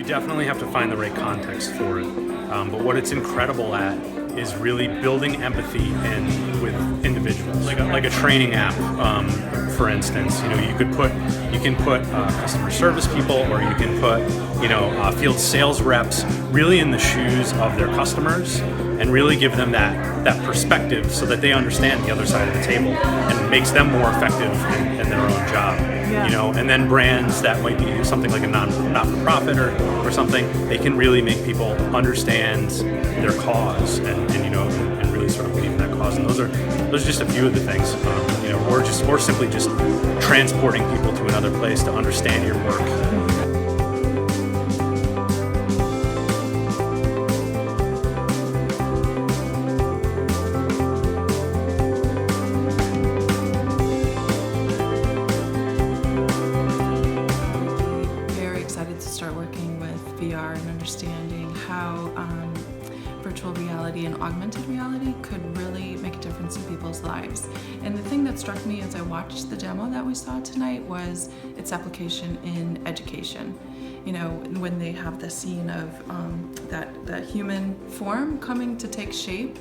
definitely have to find the right context for it. But what it's incredible at is really building empathy with individuals, like a training app, for instance. You can put customer service people, or you can put field sales reps really in the shoes of their customers, and really give them that perspective so that they understand the other side of the table, and it makes them more effective in their own job. And then brands that might be something like a not-for-profit or something, they can really make people understand their cause and really sort of believe in that cause. And those are just a few of the things. Or simply just transporting people to another place to understand your work. Start working with VR and understanding how virtual reality and augmented reality could really make a difference in people's lives. And the thing that struck me as I watched the demo that we saw tonight was its application in education. When they have the scene of that human form coming to take shape,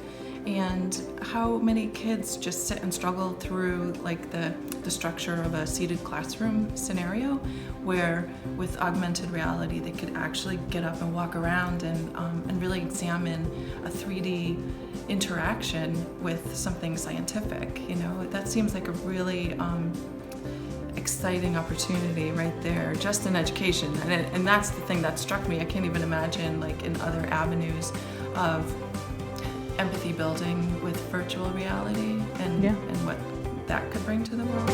and how many kids just sit and struggle through like the structure of a seated classroom scenario, where with augmented reality they could actually get up and walk around and really examine a 3D interaction with something scientific. That seems like a really exciting opportunity right there, just in education. And that's the thing that struck me. I can't even imagine like in other avenues of empathy building with virtual reality and what that could bring to the world.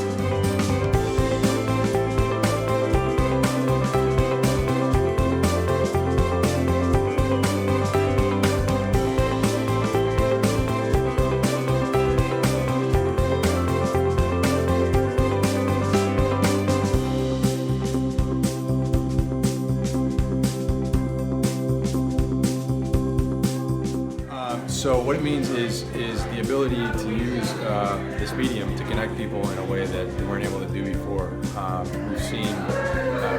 So what it means is the ability to use this medium to connect people in a way that we weren't able to do before. We've seen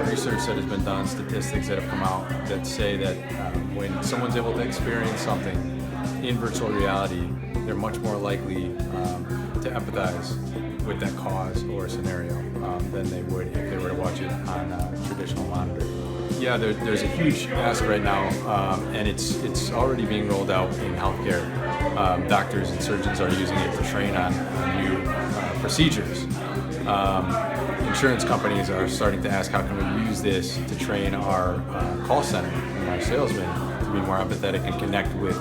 research that has been done, statistics that have come out that say that when someone's able to experience something in virtual reality, they're much more likely to empathize with that cause or scenario than they would if they were to watch it on a traditional monitor. Yeah, there's a huge ask right now, and it's already being rolled out in healthcare. Doctors and surgeons are using it to train on new procedures. Insurance companies are starting to ask, how can we use this to train our call center and our salesmen to be more empathetic and connect with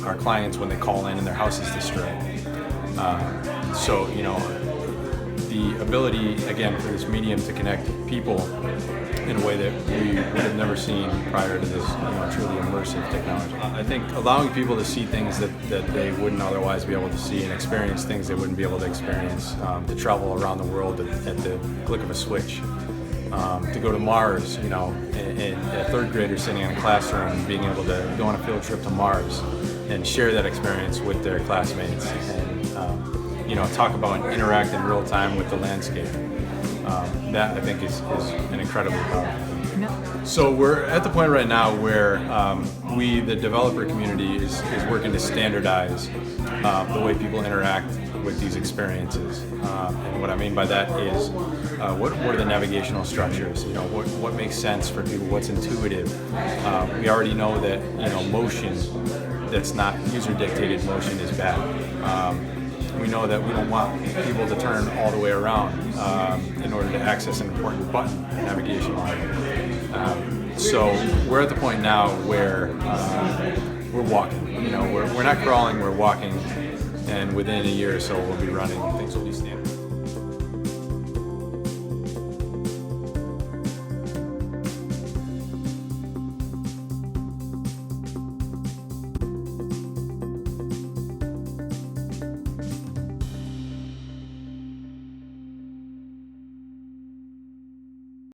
our clients when they call in and their house is destroyed. The ability, again, for this medium to connect people in a way that we would have never seen prior to this truly immersive technology. I think allowing people to see things that they wouldn't otherwise be able to see, and experience things they wouldn't be able to experience, to travel around the world at the click of a switch, to go to Mars, and a third grader sitting in a classroom being able to go on a field trip to Mars and share that experience with their classmates, and talk about and interact in real time with the landscape. That I think is an incredibly powerful thing. So we're at the point right now where the developer community is working to standardize the way people interact with these experiences. And what I mean by that is what are the navigational structures? What makes sense for people? What's intuitive? We already know that motion that's not user-dictated motion is bad. We know that we don't want people to turn all the way around in order to access an important button navigation. So we're at the point now where we're walking. We're not crawling, we're walking, and within a year or so we'll be running. Things will be standard.